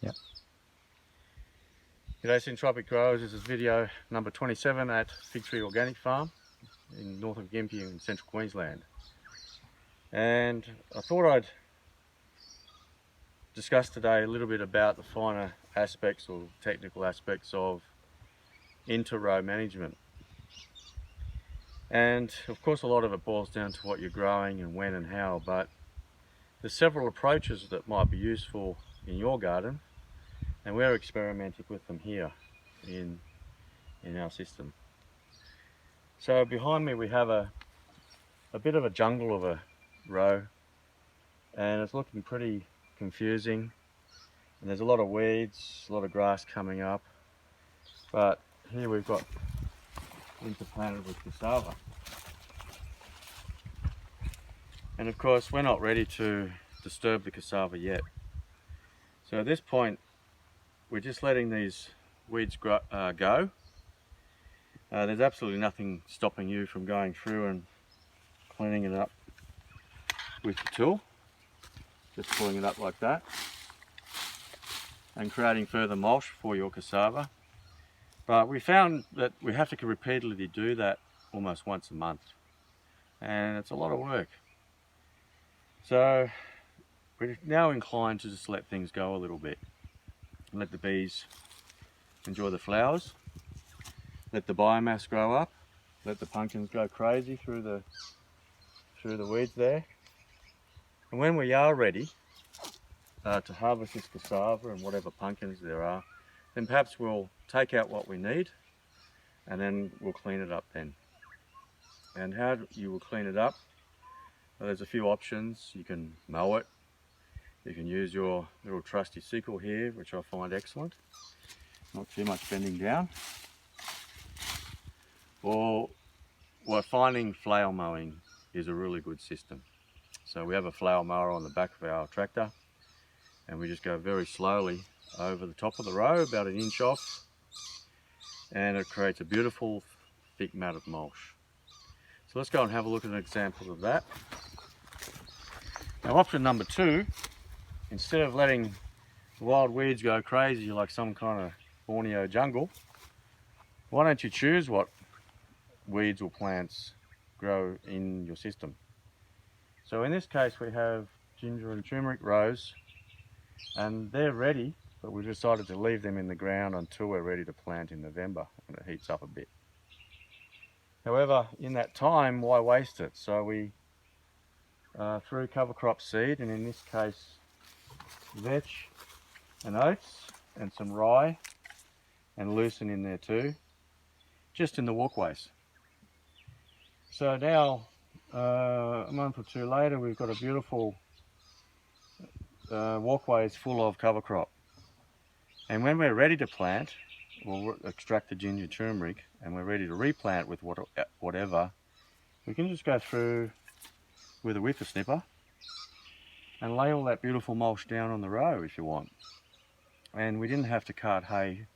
Yep. G'day Syntropic growers, this is video number 27 at Fig Tree Organic Farm in north of Gympie in central Queensland. And I thought I'd discuss today a little bit about the finer aspects or technical aspects of inter-row management. And of course a lot of it boils down to what you're growing and when and how, but there's several approaches that might be useful in your garden, and we're experimenting with them here in our system. So behind me we have a bit of a jungle of a row, and it's looking pretty confusing, and there's a lot of weeds, a lot of grass coming up, but here we've got interplanted with cassava. And of course we're not ready to disturb the cassava yet. So at this point we're just letting these weeds go. There's absolutely nothing stopping you from going through and cleaning it up with the tool. Just pulling it up like that and creating further mulch for your cassava. But we found that we have to repeatedly do that almost once a month, and it's a lot of work. So we're now inclined to just let things go a little bit and let the bees enjoy the flowers, let the biomass grow up, let the pumpkins go crazy through the weeds there. And when we are ready to harvest this cassava and whatever pumpkins there are, then perhaps we'll take out what we need and then we'll clean it up then. And how you will clean it up? Well, there's a few options. You can mow it. You can use your little trusty sickle here, which I find excellent. Not too much bending down. Or we're finding flail mowing is a really good system. So we have a flail mower on the back of our tractor, and we just go very slowly over the top of the row, about 1 inch off, and it creates a beautiful thick mat of mulch. So let's go and have a look at an example of that. Now option number 2, instead of letting the wild weeds go crazy like some kind of Borneo jungle, why don't you choose what weeds or plants grow in your system? So in this case we have ginger and turmeric rows, and they're ready, but we've decided to leave them in the ground until we're ready to plant in November when it heats up a bit. However, in that time, why waste it? So we threw cover crop seed, and in this case vetch and oats and some rye and lucerne in there too, just in the walkways. So now a month or two later we've got a beautiful walkways full of cover crop, and when we're ready to plant, we'll extract the ginger turmeric and we're ready to replant with whatever, we can just go through with a whipper snipper and lay all that beautiful mulch down on the row if you want. And we didn't have to cart hay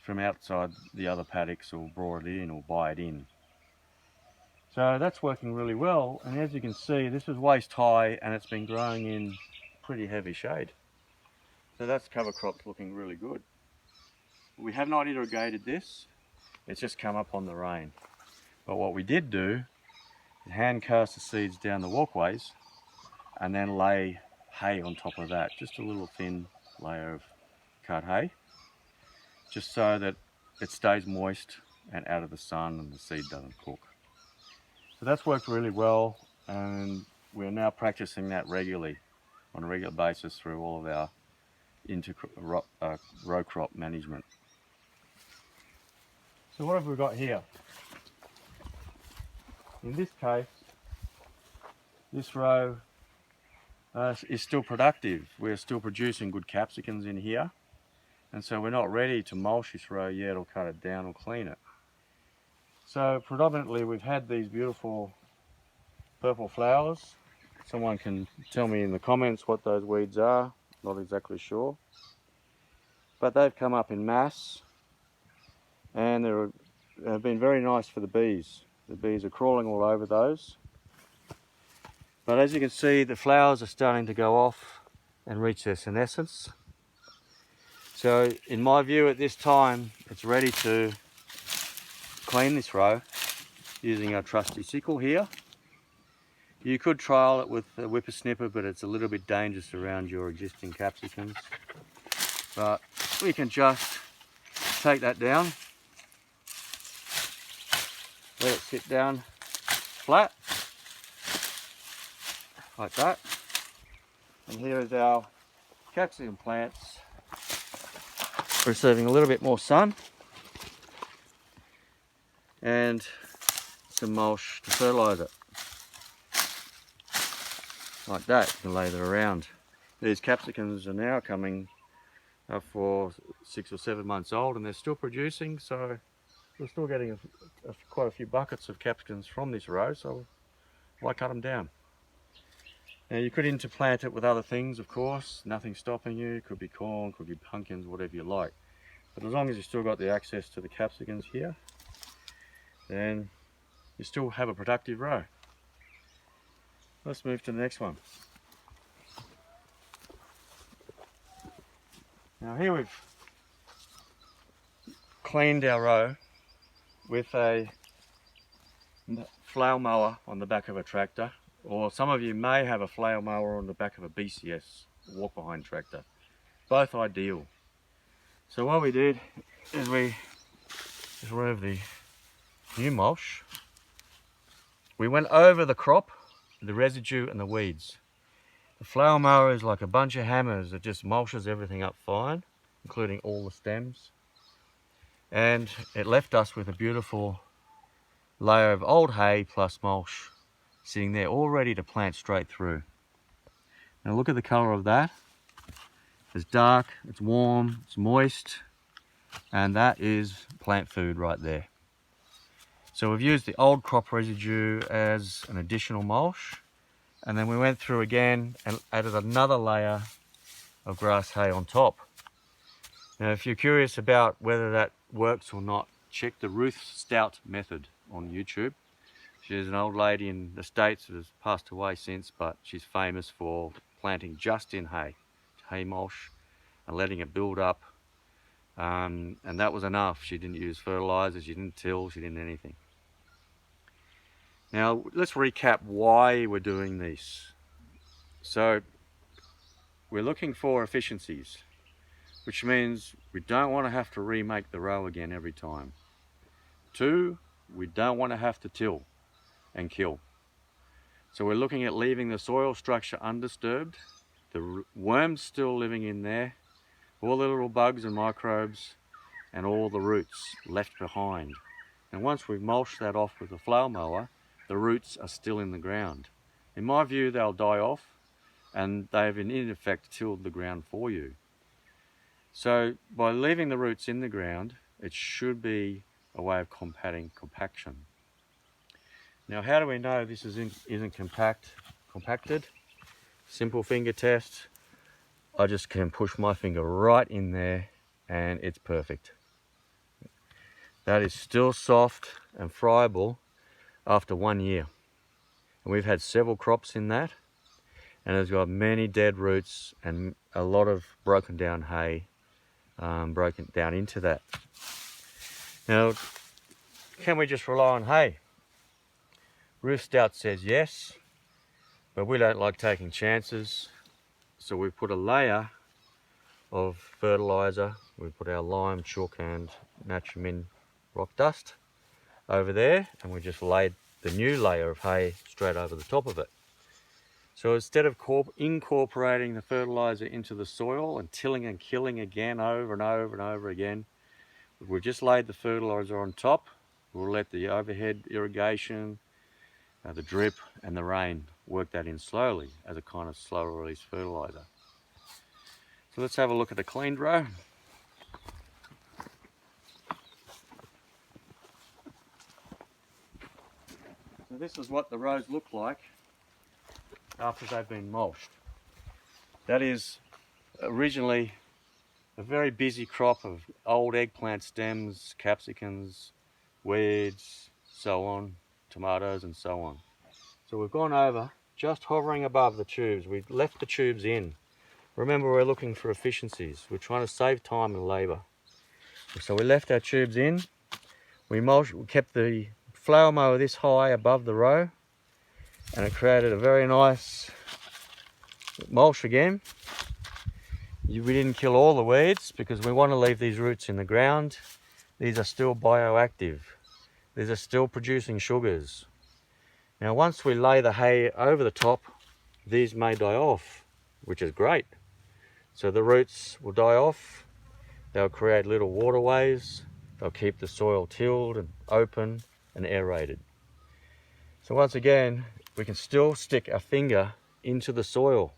from outside the other paddocks or brought it in or buy it in. So that's working really well, and as you can see this is waist high and it's been growing in pretty heavy shade. So that's cover crops looking really good. We have not irrigated this, it's just come up on the rain. But what we did do is hand cast the seeds down the walkways and then lay hay on top of that, just a little thin layer of cut hay, just so that it stays moist and out of the sun and the seed doesn't cook. So that's worked really well, and we're now practicing that regularly, on a regular basis through all of our row crop management. So what have we got here? In this case, this row is still productive. We're still producing good capsicums in here, and so we're not ready to mulch this row yet or cut it down or clean it. So predominantly we've had these beautiful purple flowers. Someone can tell me in the comments what those weeds are, not exactly sure. But they've come up in mass, and they've been very nice for the bees. The bees are crawling all over those. But as you can see, the flowers are starting to go off and reach their senescence. So in my view at this time, it's ready to clean this row using our trusty sickle here. You could trial it with a whippersnipper, but it's a little bit dangerous around your existing capsicums. But we can just take that down, let it sit down flat, like that. And here is our capsicum plants receiving a little bit more sun and some mulch to fertilise it. Like that, you can lay them around. These capsicums are now coming up for 6 or 7 months old, and they're still producing, so we're still getting quite a few buckets of capsicums from this row, so why cut them down? Now you could interplant it with other things, of course, nothing stopping you. Could be corn, could be pumpkins, whatever you like. But as long as you've still got the access to the capsicums here, then you still have a productive row. Let's move to the next one. Now here we've cleaned our row with a flail mower on the back of a tractor, or some of you may have a flail mower on the back of a BCS, walk behind tractor. Both ideal. So what we did is we just remove the new mulch. We went over the crop, the residue and the weeds. The flail mower is like a bunch of hammers. It just mulches everything up fine, including all the stems. And it left us with a beautiful layer of old hay plus mulch sitting there all ready to plant straight through. Now look at the colour of that. It's dark, it's warm, it's moist, and that is plant food right there. So we've used the old crop residue as an additional mulch, and then we went through again and added another layer of grass hay on top. Now if you're curious about whether that works or not, check the Ruth Stout method on YouTube. She's an old lady in the States who has passed away since, but she's famous for planting just in hay mulch, and letting it build up. And that was enough. She didn't use fertilizer, she didn't till, she didn't anything. Now let's recap why we're doing this. So we're looking for efficiencies, which means we don't want to have to remake the row again every time. 2, we don't want to have to till and kill. So we're looking at leaving the soil structure undisturbed, the worms still living in there, all the little bugs and microbes, and all the roots left behind. And once we've mulched that off with a flail mower, the roots are still in the ground. In my view, they'll die off, and they've in effect tilled the ground for you. So by leaving the roots in the ground, it should be a way of combating compaction. Now how do we know this isn't compacted? Simple finger test. I just can push my finger right in there and it's perfect. That is still soft and friable after 1 year. And we've had several crops in that, and it's got many dead roots and a lot of broken down hay broken down into that. Now, can we just rely on hay? Ruth Stout says yes, but we don't like taking chances. So we put a layer of fertilizer. We put our lime, chalk and Naturamin rock dust over there, and we just laid the new layer of hay straight over the top of it. So instead of incorporating the fertilizer into the soil and tilling and killing again over and over and over again, we've just laid the fertilizer on top. We'll let the overhead irrigation, the drip and the rain work that in slowly as a kind of slow release fertilizer. So let's have a look at the cleaned row. So this is what the rows look like after they've been mulched. That is originally a very busy crop of old eggplant stems, capsicums, weeds, so on, tomatoes and so on. So we've gone over just hovering above the tubes. We've left the tubes in remember we're looking for efficiencies. We're trying to save time and labour. So we left our tubes in. We kept the flower mower this high above the row, and it created a very nice mulch again. We didn't kill all the weeds because we want to leave these roots in the ground. These are still bioactive. These are still producing sugars. Now once we lay the hay over the top, these may die off, which is great. So the roots will die off, they'll create little waterways, they'll keep the soil tilled and open and aerated. So once again, we can still stick our finger into the soil.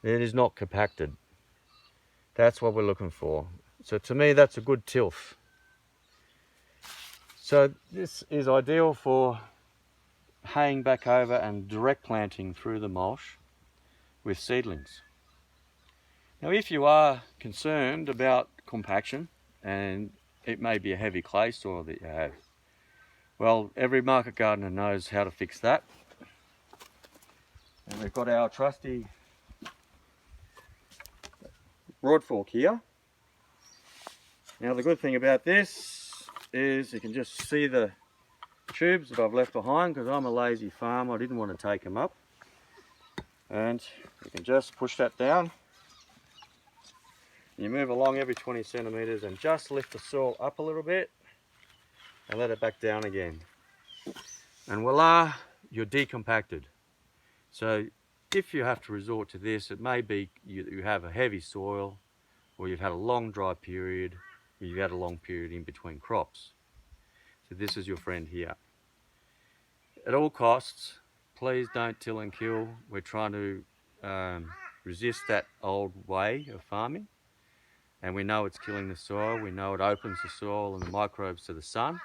It is not compacted. That's what we're looking for. So to me, that's a good tilth. So this is ideal for haying back over and direct planting through the mulch with seedlings. Now if you are concerned about compaction, and it may be a heavy clay soil that you have, well, every market gardener knows how to fix that. And we've got our trusty rod fork here. Now the good thing about this is you can just see the tubes that I've left behind, because I'm a lazy farmer, I didn't want to take them up. And you can just push that down. You move along every 20 centimeters and just lift the soil up a little bit and let it back down again. And voila, you're decompacted. So if you have to resort to this, it may be you have a heavy soil, or you've had a long dry period, or you've had a long period in between crops. So this is your friend here. At all costs, please don't till and kill. We're trying to resist that old way of farming. And we know it's killing the soil. We know it opens the soil and the microbes to the sun.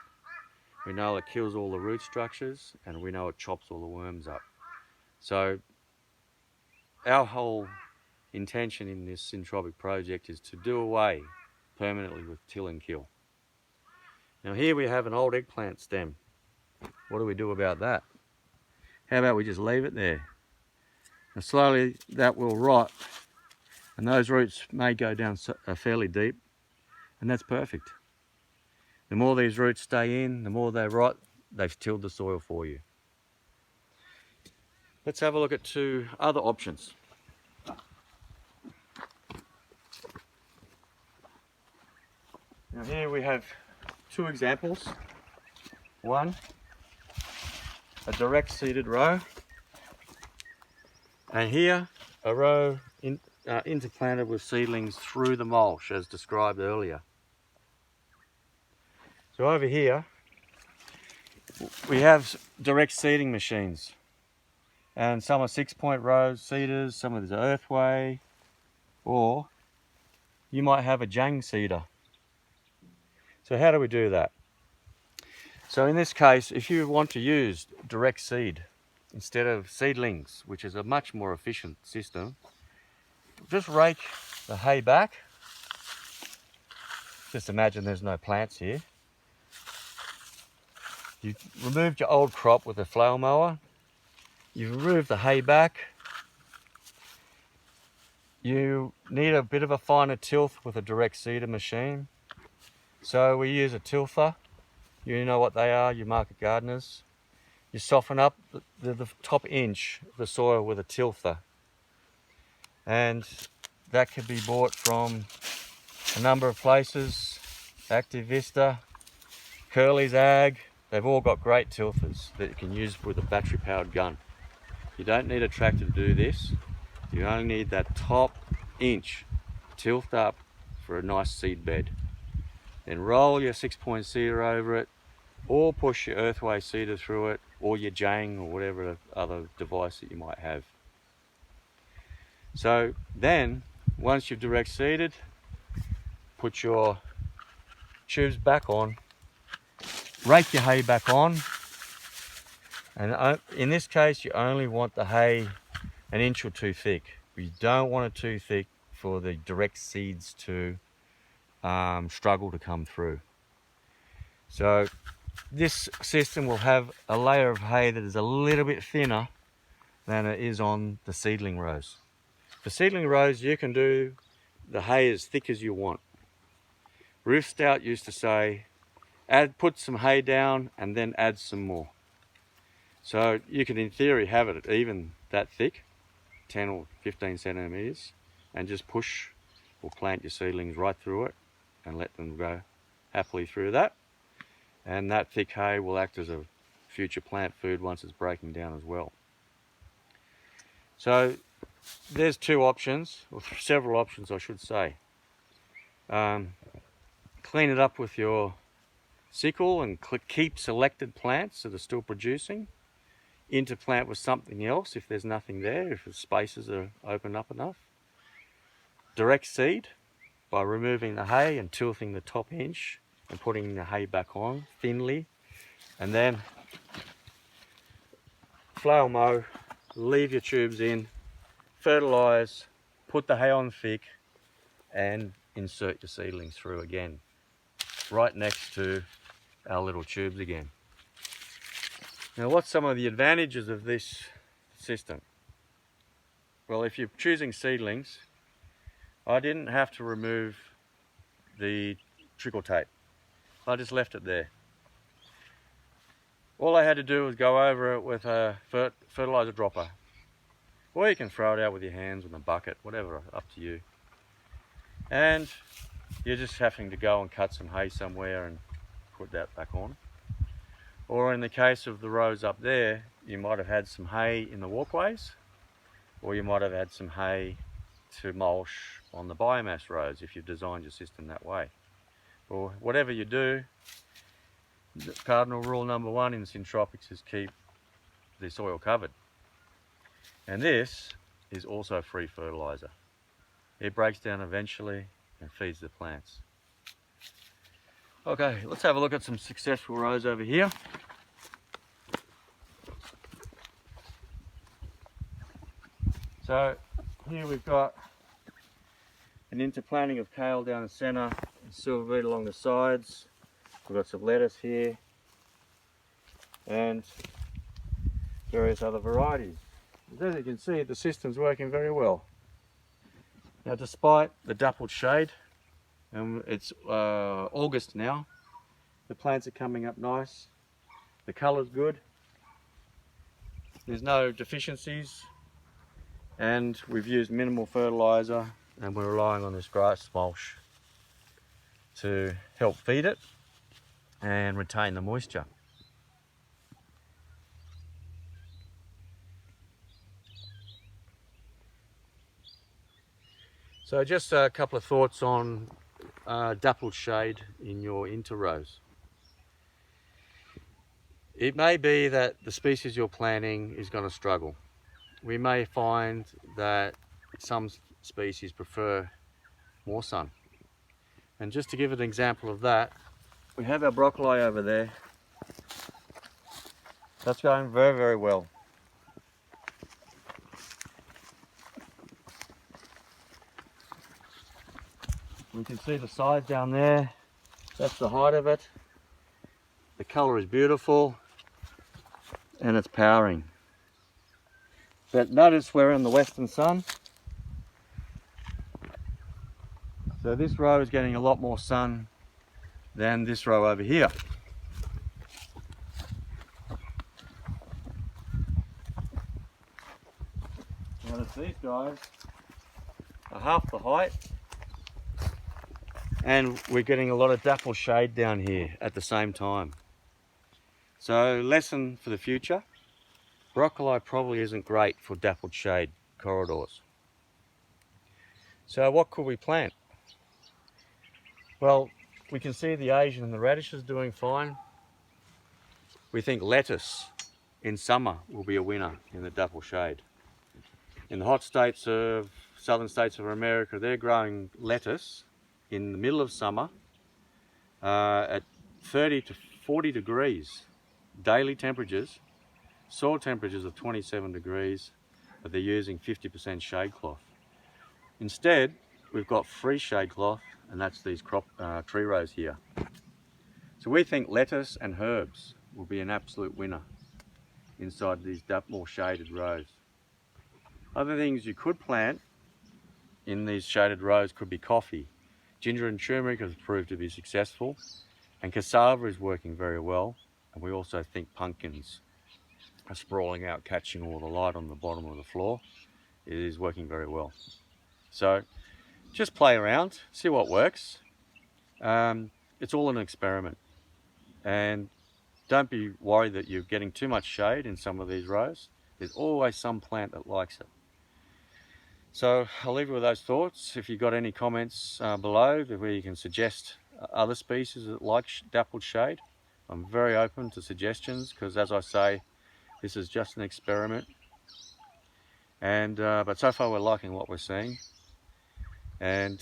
We know it kills all the root structures, and we know it chops all the worms up. So our whole intention in this Syntropic project is to do away permanently with till and kill. Now here we have an old eggplant stem. What do we do about that? How about we just leave it there? Now slowly that will rot, and those roots may go down fairly deep, and that's perfect. The more these roots stay in, the more they rot, they've tilled the soil for you. Let's have a look at two other options. Now here we have two examples. One, a direct seeded row, and here a row interplanted with seedlings through the mulch as described earlier. So over here we have direct seeding machines, and some are 6-point row seeders, some of these are earthway, or you might have a jang seeder. So how do we do that? So in this case, if you want to use direct seed instead of seedlings, which is a much more efficient system, just rake the hay back. Just imagine there's no plants here. You've removed your old crop with a flail mower. You've removed the hay back. You need a bit of a finer tilth with a direct seeder machine. So we use a tilther. You know what they are, you market gardeners. You soften up the top inch of the soil with a tilther. And that can be bought from a number of places. Active Vista, Curly's Ag, they've all got great tilthers that you can use with a battery powered gun. You don't need a tractor to do this. You only need that top inch tilth up for a nice seed bed. Then roll your 6-point seeder over it, or push your earthway seeder through it, or your jang, or whatever other device that you might have. So then, once you've direct seeded, put your tubes back on, rake your hay back on, and in this case you only want the hay an inch or two thick. You don't want it too thick for the direct seeds to struggle to come through. So this system will have a layer of hay that is a little bit thinner than it is on the seedling rows. For seedling rows, you can do the hay as thick as you want. Roof Stout used to say, put some hay down and then add some more. So you can in theory have it even that thick, 10 or 15 centimeters, and just push or plant your seedlings right through it and let them go happily through that. And that thick hay will act as a future plant food once it's breaking down as well. So there's two options, or several options I should say. Clean it up with your sickle and keep selected plants that are still producing. Interplant with something else if there's nothing there, if the spaces are open up enough. Direct seed by removing the hay and tilting the top inch and putting the hay back on thinly, and then flail mow, leave your tubes in, fertilise, put the hay on thick, and insert your seedlings through again, right next to our little tubes again. Now, what's some of the advantages of this system? Well, if you're choosing seedlings, I didn't have to remove the trickle tape. I just left it there. All I had to do was go over it with a fertilizer dropper. Or you can throw it out with your hands in a bucket, whatever, up to you. And you're just having to go and cut some hay somewhere and put that back on. Or in the case of the rows up there, you might have had some hay in the walkways, or you might have had some hay to mulch on the biomass rows if you've designed your system that way. Or whatever you do, the cardinal rule number one in Syntropics is keep the soil covered. And this is also free fertilizer. It breaks down eventually and feeds the plants. Okay, let's have a look at some successful rows over here. So here we've got an interplanting of kale down the centre, and silver beet along the sides. We've got some lettuce here and various other varieties. As you can see, the system's working very well. Now, despite the dappled shade, and it's August now, the plants are coming up nice, the colour's good, there's no deficiencies, and we've used minimal fertiliser, and we're relying on this grass mulch to help feed it and retain the moisture. So just a couple of thoughts on dappled shade in your interrows. It may be that the species you're planting is going to struggle. We may find that some species prefer more sun. And just to give an example of that, we have our broccoli over there. That's going very, very well. We can see the size down there. That's the height of it. The colour is beautiful and it's powering. But notice we're in the western sun. So this row is getting a lot more sun than this row over here. Notice these guys are half the height, and we're getting a lot of dapple shade down here at the same time. So, lesson for the future, broccoli probably isn't great for dappled shade corridors. So what could we plant? Well, we can see the Asian and the radishes doing fine. We think lettuce in summer will be a winner in the dapple shade. In the hot states of southern states of America, they're growing lettuce in the middle of summer at 30 to 40 degrees daily temperatures, soil temperatures of 27 degrees, but they're using 50% shade cloth. Instead, we've got free shade cloth, and that's these tree rows here. So we think lettuce and herbs will be an absolute winner inside these more shaded rows. Other things you could plant in these shaded rows could be coffee. Ginger and turmeric have proved to be successful, and cassava is working very well. And we also think pumpkins are sprawling out, catching all the light on the bottom of the floor. It is working very well. So just play around, see what works. It's all an experiment, and don't be worried that you're getting too much shade in some of these rows. There's always some plant that likes it. So I'll leave you with those thoughts. If you've got any comments below where you can suggest other species that like dappled shade, I'm very open to suggestions, because as I say, this is just an experiment. And but so far we're liking what we're seeing. And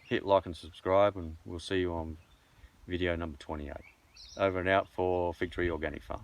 hit like and subscribe, and we'll see you on video number 28. Over and out for Fig Tree Organic Farm.